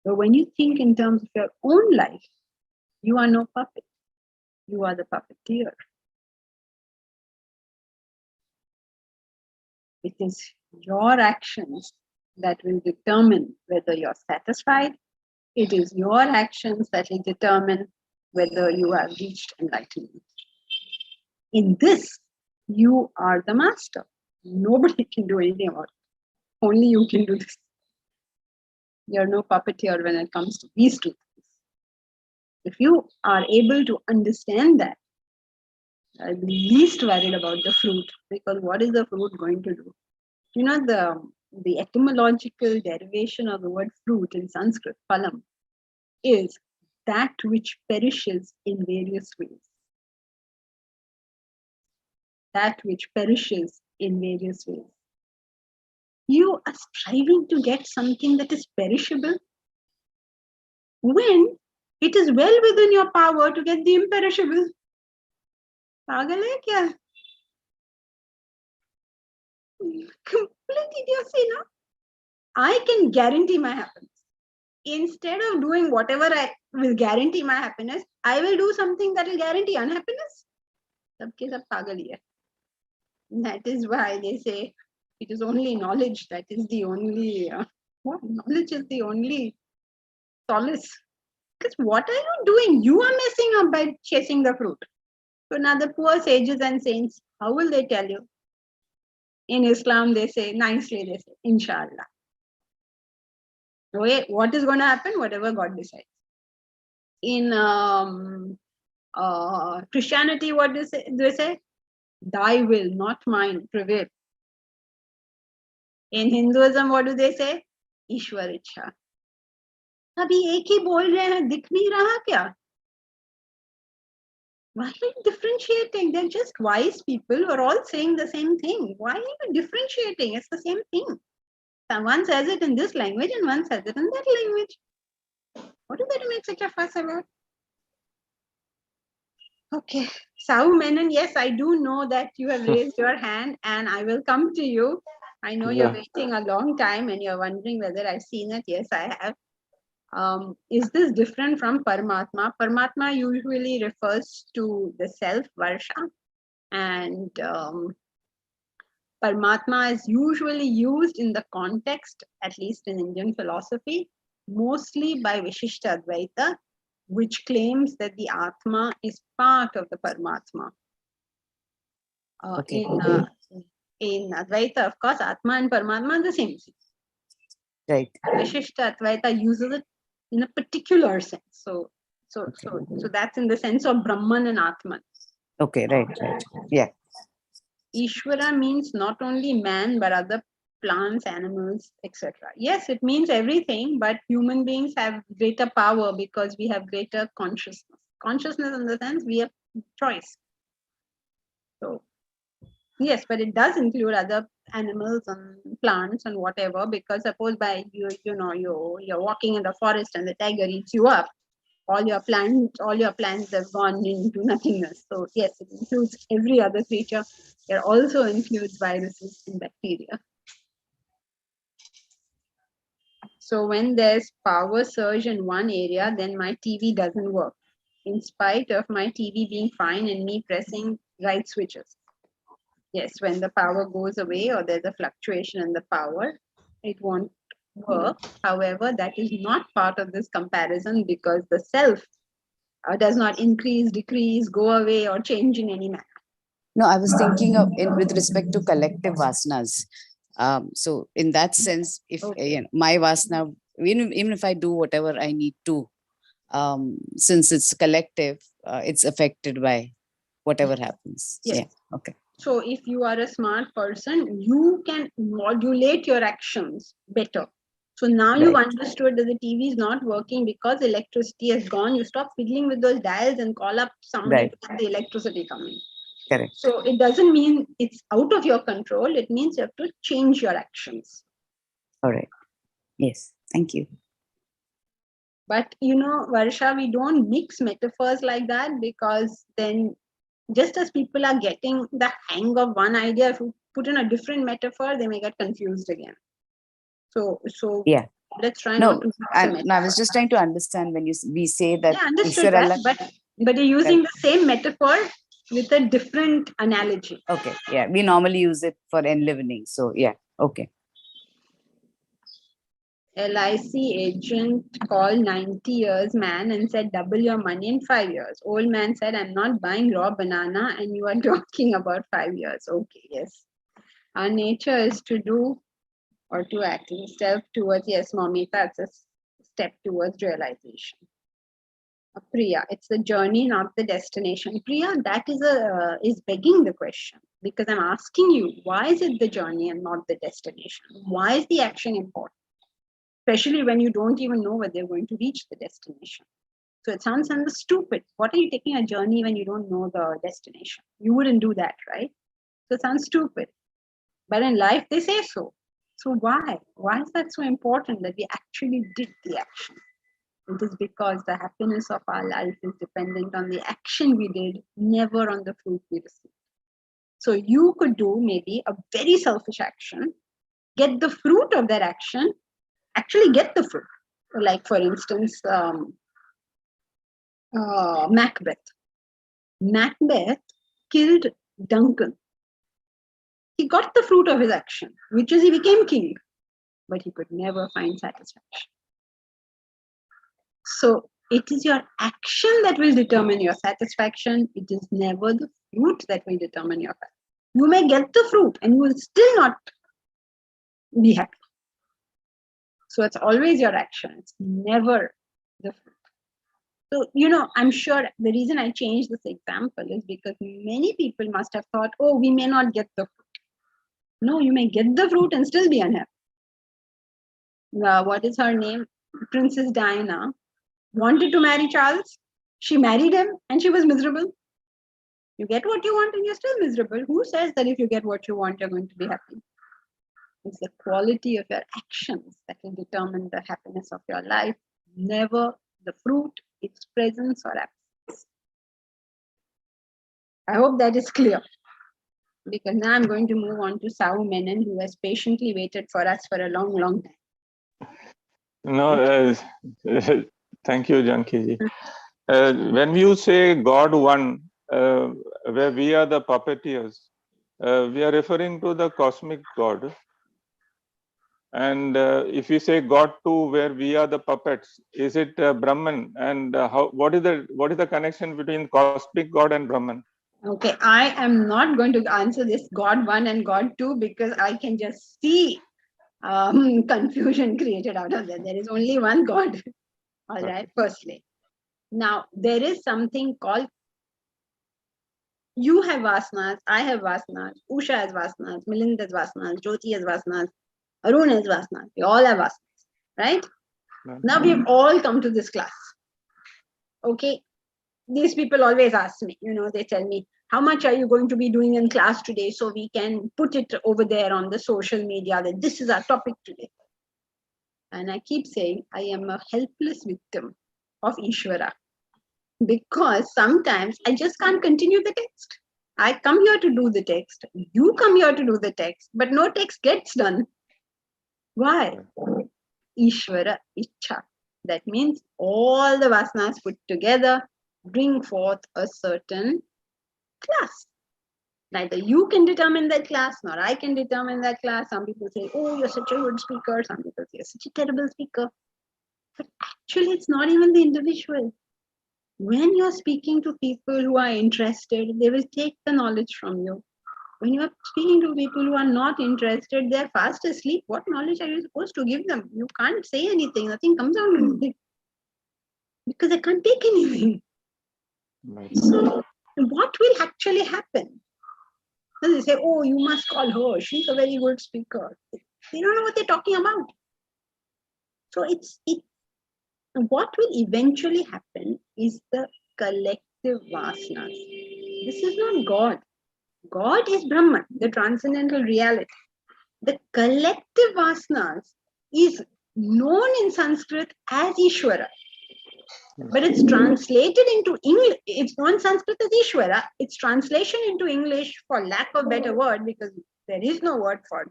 Speaker 1: But when you think in terms of your own life, you are no puppet. You are the puppeteer. It is your actions that will determine whether you're satisfied. It is your actions that will determine whether you have reached enlightenment. In this, you are the master. Nobody can do anything about it. Only you can do this. You're no puppeteer when it comes to these two things. If you are able to understand that, I'll be least worried about the fruit, because what is the fruit going to do? You know, the etymological derivation of the word fruit in Sanskrit, phalam, is that which perishes in various ways. That which perishes in various ways. You are striving to get something that is perishable when it is well within your power to get the imperishable. Pagal hai kya? Complete idiocy, no? I can guarantee my happiness. Instead of doing whatever I will guarantee my happiness, I will do something that will guarantee unhappiness. Sabke sab pagal hi hai. That is why they say it is only knowledge that is the only, knowledge is the only solace. Because what are you doing? You are messing up by chasing the fruit. So now the poor sages and saints, how will they tell you? In Islam, they say, nicely, they say, Inshallah. What is going to happen? Whatever God decides. In Christianity, what do they say? Thy will, not mine, prevail. In Hinduism, what do they say? Ishwar Ichha. अभी एक ही बोल रहे हैं, दिख नहीं रहा क्या? Why are you differentiating? They're just wise people who are all saying the same thing. Why are you differentiating? It's the same thing. One says it in this language and one says it in that language. What do they make such a fuss about? Okay, Sahu Menon, yes, I do know that you have raised your hand and I will come to you. I know you're waiting a long time and you're wondering whether I've seen it. Yes, I have. Is this different from Paramatma? Paramatma usually refers to the self, Varsha, and Paramatma is usually used in the context, at least in Indian philosophy, mostly by Vishishta Advaita, which claims that the Atma is part of the Paramatma. In Advaita, of course, Atma and Paramatma are the same thing.
Speaker 11: Right.
Speaker 1: Vishishta Advaita uses it in a particular sense. So that's in the sense of Brahman and Atman.
Speaker 11: Okay, right. Yeah.
Speaker 1: Ishvara means not only man, but other plants, animals, etc. Yes, it means everything, but human beings have greater power because we have greater consciousness. Consciousness in the sense we have choice. So yes, but it does include other animals and plants and whatever, because suppose by you're walking in the forest and the tiger eats you up, all your plants have gone into nothingness. So yes, it includes every other creature. It also includes viruses and bacteria. So when there's power surge in one area, then my TV doesn't work, in spite of my TV being fine and me pressing right switches. Yes, when the power goes away or there's a fluctuation in the power, it won't work. However, that is not part of this comparison because the self does not increase, decrease, go away, or change in any manner.
Speaker 11: No, I was thinking of with respect to collective vasanas. So in that sense, if my vasana, even if I do whatever I need to, since it's collective, it's affected by whatever happens.
Speaker 1: Yes.
Speaker 11: Yeah. Okay.
Speaker 1: So if you are a smart person, you can modulate your actions better. So now you've understood that the TV is not working because electricity has gone. You stop fiddling with those dials and call up somebody to get the electricity coming.
Speaker 11: Correct.
Speaker 1: So it doesn't mean it's out of your control. It means you have to change your actions.
Speaker 11: All right. Yes. Thank you.
Speaker 1: But Varsha, we don't mix metaphors like that, because then just as people are getting the hang of one idea, if you put in a different metaphor, they may get confused again. So
Speaker 11: yeah,
Speaker 1: let's try
Speaker 11: no,
Speaker 1: not to.
Speaker 11: I was just trying to understand when we say that.
Speaker 1: Yeah, understood that, but you're using the same metaphor with a different analogy.
Speaker 11: Okay, yeah, we normally use it for enlivening. So yeah, okay.
Speaker 1: LIC agent called 90 years man and said, double your money in 5 years. Old man said, I'm not buying raw banana and you are talking about 5 years. Okay, yes. Our nature is to do or to act in step towards, yes, mommy, that's a step towards realization. Priya, it's the journey, not the destination. Priya, that is begging the question, because I'm asking you, why is it the journey and not the destination? Why is the action important? Especially when you don't even know whether you're going to reach the destination. So it sounds kind of stupid. What are you taking a journey when you don't know the destination? You wouldn't do that, right? So it sounds stupid. But in life, they say so. So why? Why is that so important that we actually did the action? It is because the happiness of our life is dependent on the action we did, never on the fruit we received. So you could do maybe a very selfish action, get the fruit of that action, actually get the fruit. Like, for instance, Macbeth. Macbeth killed Duncan. He got the fruit of his action, which is he became king, but he could never find satisfaction. So it is your action that will determine your satisfaction. It is never the fruit that will determine your satisfaction. You may get the fruit and you will still not be happy. So it's always your action. It's never the fruit. So, I'm sure the reason I changed this example is because many people must have thought, oh, we may not get the fruit. No, you may get the fruit and still be unhappy. What is her name? Princess Diana wanted to marry Charles. She married him and she was miserable. You get what you want and you're still miserable. Who says that if you get what you want, you're going to be happy? It's the quality of your actions that will determine the happiness of your life, never the fruit, its presence or absence. I hope that is clear. Because now I'm going to move on to Sau Menon, who has patiently waited for us for a long, long time.
Speaker 3: No, thank you, Janki ji. When you say God one, where we are the puppeteers, we are referring to the cosmic God. And if you say God two, where we are the puppets, is it Brahman? And what is the connection between cosmic God and Brahman?
Speaker 1: Okay, I am not going to answer this God one and God two, because I can just see confusion created out of that. There is only one God. All right, firstly. Now, there is something called, you have vasanas, I have vasanas, Usha has vasanas, Milind has vasanas, Jyoti has vasanas, Arun has vasanas. We all have vasanas, right? Now we have all come to this class. Okay, these people always ask me, they tell me, how much are you going to be doing in class today, so we can put it over there on the social media that this is our topic today. And I keep saying, I am a helpless victim of Ishvara, because sometimes I just can't continue the text. I come here to do the text, you come here to do the text, but no text gets done. Why? Ishvara Ichha. That means all the vasanas put together bring forth a certain class. Neither you can determine that class, nor I can determine that class. Some people say, oh, you're such a good speaker. Some people say, you're such a terrible speaker. But actually, it's not even the individual. When you're speaking to people who are interested, they will take the knowledge from you. When you're speaking to people who are not interested, they're fast asleep. What knowledge are you supposed to give them? You can't say anything. Nothing comes out of it. Because they can't take anything.
Speaker 3: Right.
Speaker 1: So what will actually happen? They say, oh, you must call her. She's a very good speaker. They don't know what they're talking about. So what will eventually happen is the collective vasanas. This is not God. God is Brahman, the transcendental reality. The collective vasanas is known in Sanskrit as Ishvara. But it's translated into English. It's known in Sanskrit as Ishvara. Its translation into English, for lack of better word, because there is no word for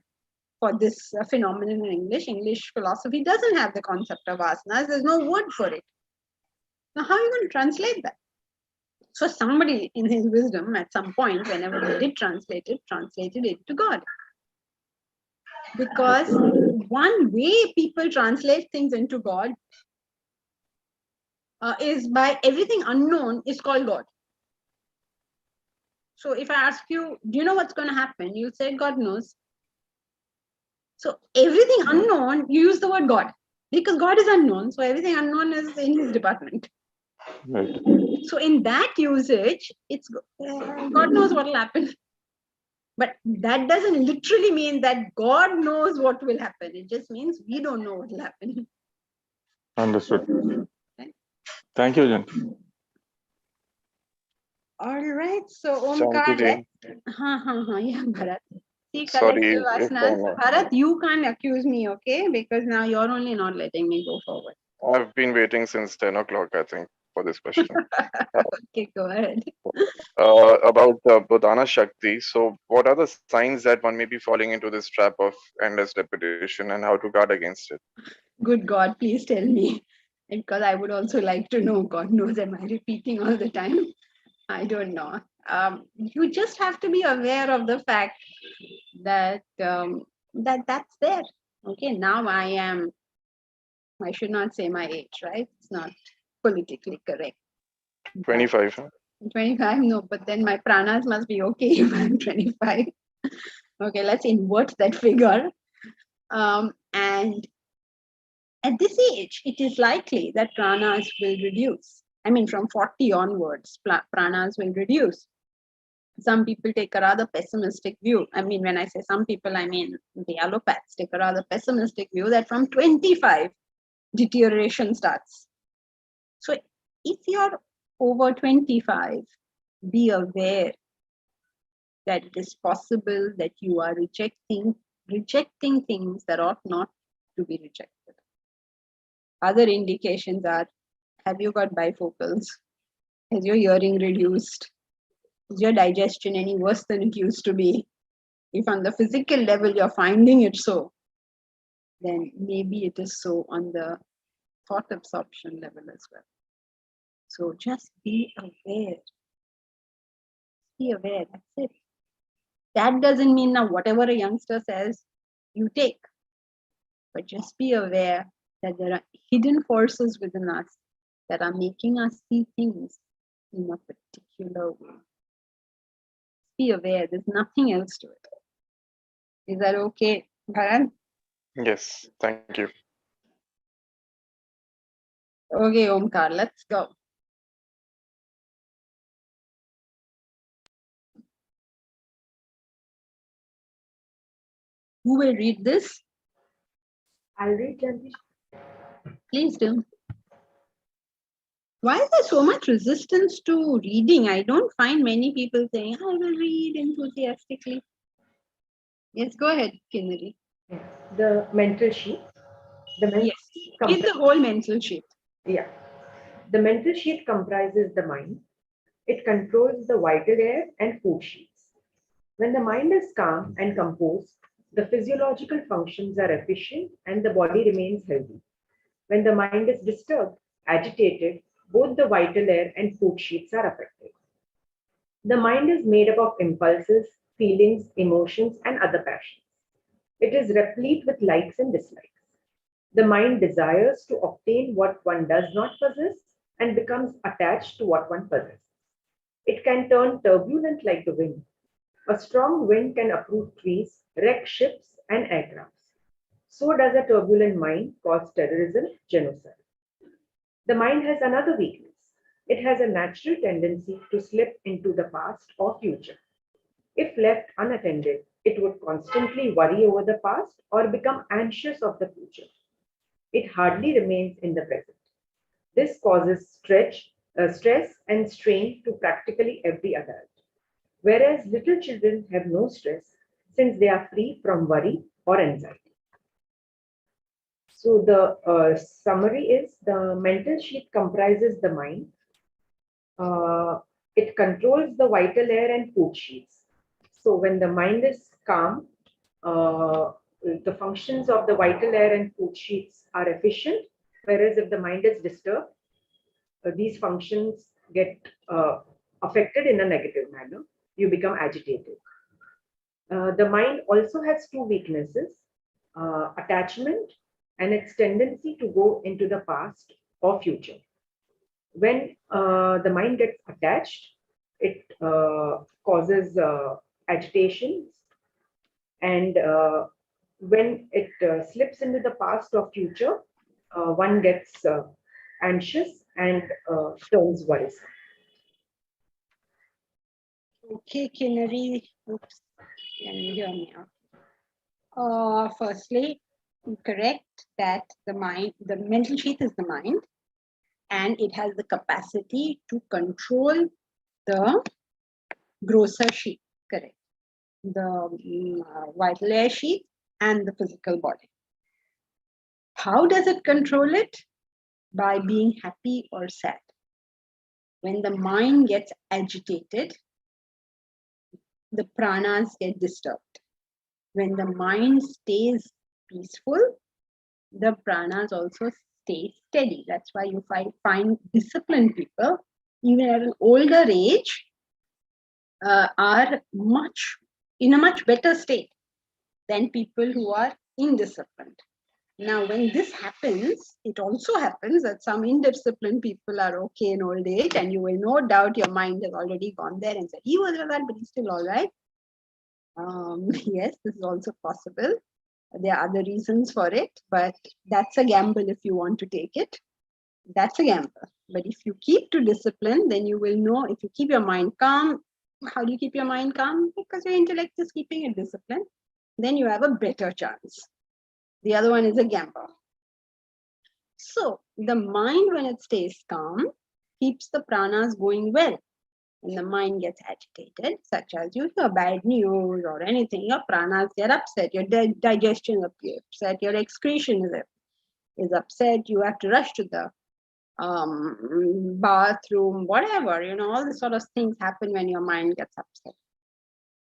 Speaker 1: this phenomenon in English. English philosophy doesn't have the concept of vasanas. There's no word for it. Now, how are you going to translate that? So somebody in his wisdom at some point, whenever they did translate it, translated it to God. Because one way people translate things into God is by everything unknown is called God. So if I ask you, do you know what's going to happen? You'll say, God knows. So everything unknown, you use the word God. Because God is unknown, so everything unknown is in his department.
Speaker 3: Right.
Speaker 1: So in that usage, it's God knows what will happen. But that doesn't literally mean that God knows what will happen. It just means we don't know what will happen.
Speaker 3: Understood.
Speaker 1: Okay.
Speaker 3: Thank you, Jan.
Speaker 1: All right. So
Speaker 12: Janki
Speaker 1: Omkar,
Speaker 12: ji.
Speaker 1: yeah, Bharat. See,
Speaker 12: Sorry
Speaker 1: collective
Speaker 12: if
Speaker 1: vasanas. Bharat, you can't accuse me, okay? Because now you're only not letting me go forward.
Speaker 12: I've been waiting since 10 o'clock, I think, for this question.
Speaker 1: Okay, go ahead.
Speaker 12: About Bodhana Shakti. So, what are the signs that one may be falling into this trap of endless repetition and how to guard against it?
Speaker 1: Good God, please tell me. Because I would also like to know. God knows, am I repeating all the time? I don't know. You just have to be aware of the fact that that's there. Okay, now I should not say my age, right? It's not politically correct.
Speaker 12: 25. Huh?
Speaker 1: 25, no, but then my pranas must be okay if I'm 25. Okay, let's invert that figure. And at this age, it is likely that pranas will reduce. I mean, from 40 onwards, pranas will reduce. Some people take a rather pessimistic view. I mean, when I say some people, I mean the allopaths take a rather pessimistic view that from 25, deterioration starts. So if you're over 25, be aware that it is possible that you are rejecting things that ought not to be rejected. Other indications are, have you got bifocals? Has your hearing reduced? Is your digestion any worse than it used to be? If on the physical level you're finding it so, then maybe it is so on the thought absorption level as well. So just be aware. Be aware, that's it. That doesn't mean now whatever a youngster says, you take. But just be aware that there are hidden forces within us that are making us see things in a particular way. Be aware, there's nothing else to it. Is that okay, Bharat?
Speaker 12: Yes, thank you.
Speaker 1: Okay, Omkar, let's go. Who will read this?
Speaker 13: I'll read, Janki.
Speaker 1: Please do. Why is there so much resistance to reading? I don't find many people saying, I will read enthusiastically. Yes, go ahead, Kinnari.
Speaker 13: The mental sheath. The mental
Speaker 1: Yes, read the whole mental sheath.
Speaker 13: Yeah. The mental sheath comprises the mind. It controls the vital air and food sheaths. When the mind is calm and composed, The physiological functions are efficient and the body remains healthy. When the mind is disturbed, agitated, both the vital air and food sheaths are affected. The mind is made up of impulses, feelings, emotions, and other passions. It is replete with likes and dislikes. The mind desires to obtain what one does not possess and becomes attached to what one possesses. It can turn turbulent like the wind. A strong wind can uproot trees, wreck ships and aircrafts. So does a turbulent mind cause terrorism, genocide. The mind has another weakness. It has a natural tendency to slip into the past or future. If left unattended, it would constantly worry over the past or become anxious of the future. It hardly remains in the present. This causes stress and strain to practically every adult. Whereas little children have no stress since they are free from worry or anxiety. So the summary is the mental sheath comprises the mind. It controls the vital air and food sheaths. So when the mind is calm, the functions of the vital air and food sheaths are efficient. Whereas if the mind is disturbed, these functions get affected in a negative manner. You become agitated. The mind also has two weaknesses, attachment and its tendency to go into the past or future. When the mind gets attached, it causes agitations, and when it slips into the past or future, one gets anxious and turns worrisome.
Speaker 1: Okay, Kinnari. Oops. Can you hear me out? Firstly, correct that the mental sheath is the mind, and it has the capacity to control the grosser sheath, correct? The vital air sheath and the physical body. How does it control it? By being happy or sad. When the mind gets agitated, the pranas get disturbed. When the mind stays peaceful, the pranas also stay steady. That's why you find disciplined people, even at an older age, are in a much better state than people who are indisciplined. Now, when this happens, it also happens that some indisciplined people are okay in old age, and you will no doubt your mind has already gone there and said, he was like that, but he's still all right. Yes, this is also possible. There are other reasons for it, but that's a gamble if you want to take it. That's a gamble. But if you keep to discipline, then you will know if you keep your mind calm. How do you keep your mind calm? Because your intellect is keeping it disciplined. Then you have a better chance. The other one is a gamble. So the mind, when it stays calm, keeps the pranas going well. When the mind gets agitated, such as you hear bad news or anything, your pranas get upset, your digestion is upset, your excretion is upset, you have to rush to the bathroom, whatever, all the sort of things happen when your mind gets upset.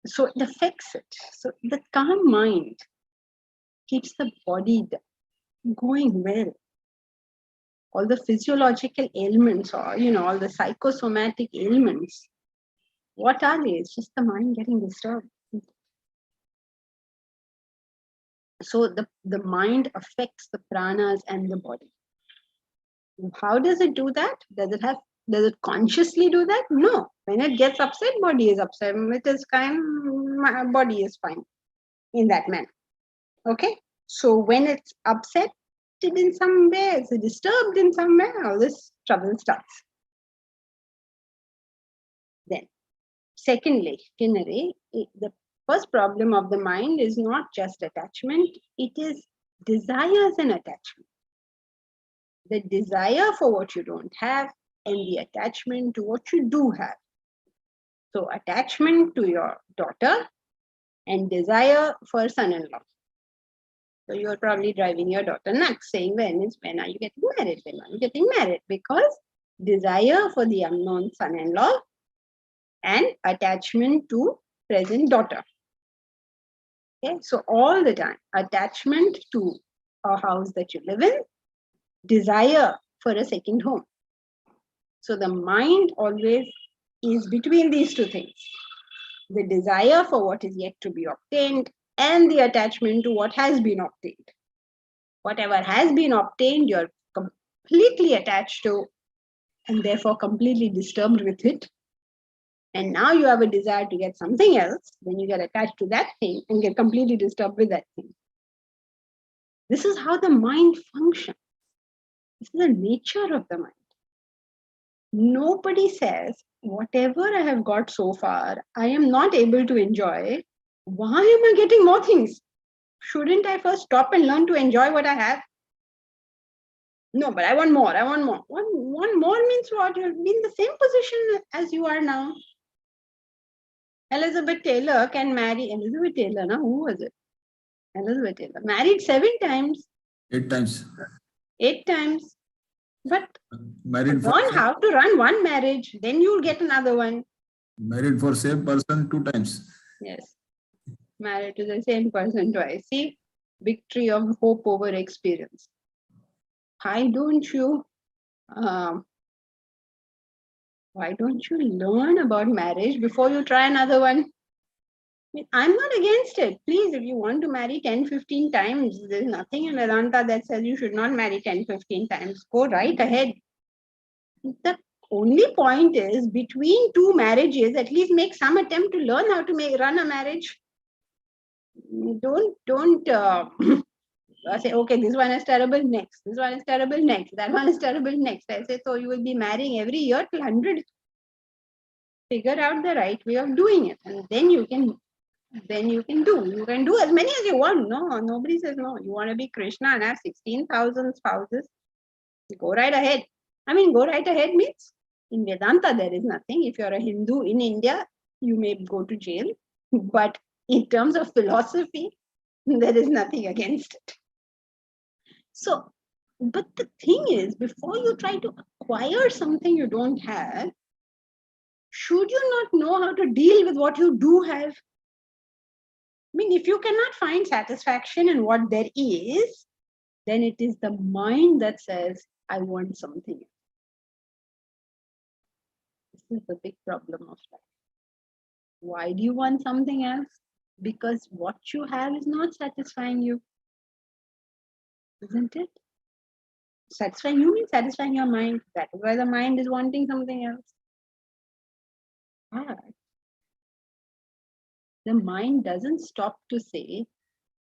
Speaker 1: So it affects it. So the calm mind keeps the body going well. All the physiological ailments or, all the psychosomatic ailments, what are they? It's just the mind getting disturbed. So the mind affects the pranas and the body. How does it do that? Does it consciously do that? No. When it gets upset, body is upset. It is my body is fine in that manner. Okay. So when it's upset in some way, it's disturbed in some way, all this trouble starts. Then, secondly, the first problem of the mind is not just attachment, it is desires and attachment. The desire for what you don't have and the attachment to what you do have. So attachment to your daughter and desire for son-in-law. So you're probably driving your daughter nuts, saying, when are you getting married? When are you getting married? Because desire for the unknown son-in-law and attachment to present daughter. Okay, so all the time, attachment to a house that you live in, desire for a second home. So the mind always is between these two things. The desire for what is yet to be obtained and the attachment to what has been obtained. Whatever has been obtained, you're completely attached to and therefore completely disturbed with it. And now you have a desire to get something else, then you get attached to that thing and get completely disturbed with that thing. This is how the mind functions. This is the nature of the mind. Nobody says, whatever I have got so far, I am not able to enjoy. Why am I getting more things? Shouldn't I first stop and learn to enjoy what I have? No, but I want more. I want more. One more means what? You'll be in the same position as you are now. Elizabeth Taylor can marry. Elizabeth Taylor, no? Who was it? Elizabeth Taylor. Married 7 times.
Speaker 7: 8 times.
Speaker 1: 8 times. But
Speaker 7: Married for
Speaker 1: learn how to run one marriage. Then you'll get another one.
Speaker 7: married for same person 2 times.
Speaker 1: Yes. Married to the same person twice. See? Victory of hope over experience. Why don't you learn about marriage before you try another one? I mean, I'm not against it. Please, if you want to marry 10, 15 times, there's nothing in Vedanta that says you should not marry 10, 15 times. Go right ahead. The only point is, between 2 marriages, at least make some attempt to learn how to run a marriage. Don't say, okay, this one is terrible, next. This one is terrible, next. That one is terrible, next. I say, so you will be marrying every year till 100. Figure out the right way of doing it, and then you can do. You can do as many as you want. No, nobody says no. You want to be Krishna and have 16,000 spouses? Go right ahead. I mean, go right ahead means in Vedanta there is nothing. If you're a Hindu in India, you may go to jail. But in terms of philosophy, there is nothing against it. So, but the thing is, before you try to acquire something you don't have, should you not know how to deal with what you do have? I mean, if you cannot find satisfaction in what there is, then it is the mind that says, I want something else. This is the big problem of life. Why do you want something else? Because what you have is not satisfying you. Isn't it? Satisfying you means satisfying your mind. That is why the mind is wanting something else. But the mind doesn't stop to say,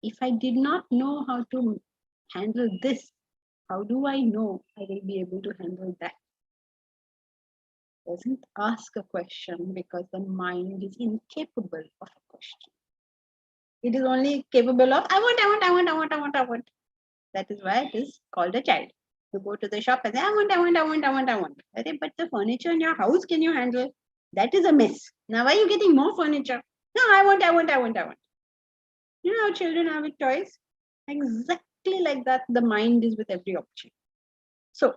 Speaker 1: if I did not know how to handle this, how do I know I will be able to handle that? Doesn't ask a question because the mind is incapable of a question. It is only capable of, I want. That is why it is called a child. You go to the shop and say, I want. But the furniture in your house, can you handle? That is a mess. Now why are you getting more furniture? No, I want. You know how children are with toys? Exactly like that, the mind is with every object. So,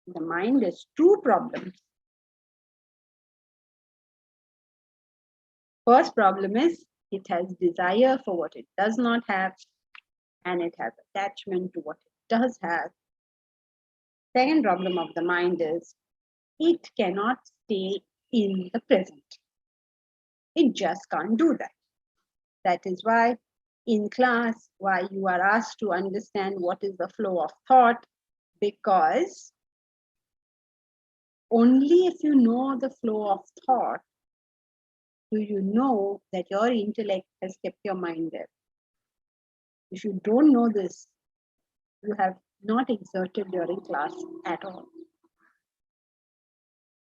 Speaker 1: the mind has 2 problems. First problem is, it has desire for what it does not have, and it has attachment to what it does have. Second problem of the mind is, it cannot stay in the present. It just can't do that. That is why in class, why you are asked to understand what is the flow of thought, because only if you know the flow of thought do you know that your intellect has kept your mind there. If you don't know this, you have not exerted during class at all.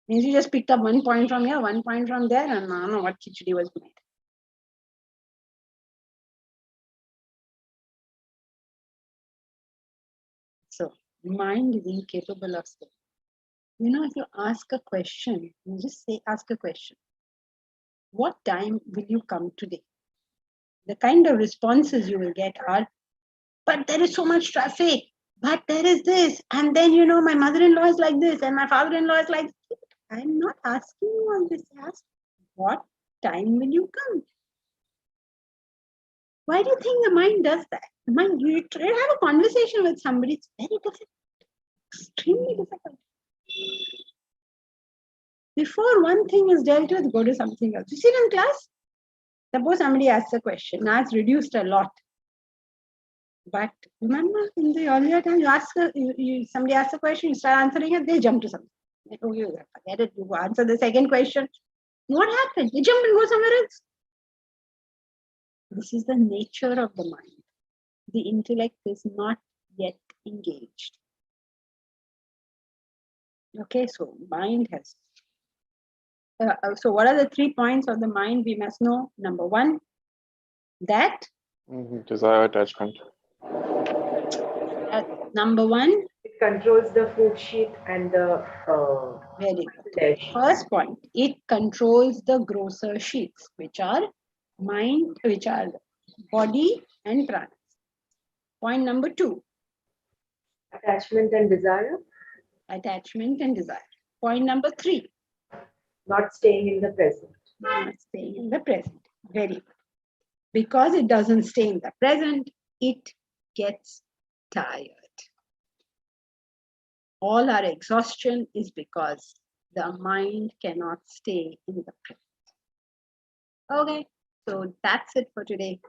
Speaker 1: Means you just picked up 1 point from here, 1 point from there, and I don't know what khichdi was made. So, mind is incapable of saying. You know, if you ask a question, you just say, ask a question. What time will you come today? The kind of responses you will get are, but there is so much traffic, but there is this, and then, you know, my mother-in-law is like this, and my father-in-law is like this. I'm not asking you all this. Ask, what time will you come? Why do you think the mind does that? The mind, you try to have a conversation with somebody, it's very difficult, extremely difficult. Before one thing is dealt with, go to something else. You sit in class, suppose somebody asks a question. Now it's reduced a lot. But remember, in the earlier time, somebody asks a question, you start answering it, they jump to something. Oh, you forget it, you answer the second question. What happened? They jump and go somewhere else. This is the nature of the mind. The intellect is not yet engaged. Okay, so mind has. So what are the 3 points of the mind we must know? Number 1, that.
Speaker 12: Desire, attachment.
Speaker 1: Number 1.
Speaker 13: It controls the food sheath and the
Speaker 1: very good.
Speaker 13: flesh.
Speaker 1: First point, it controls the grosser sheaths, which are mind, which are body and prana. Point number 2.
Speaker 13: Attachment and desire.
Speaker 1: Attachment and desire. Point number 3.
Speaker 13: Not staying in the present.
Speaker 1: Not staying in the present. Very good. Because it doesn't stay in the present, it gets tired. All our exhaustion is because the mind cannot stay in the present. Okay, so that's it for today.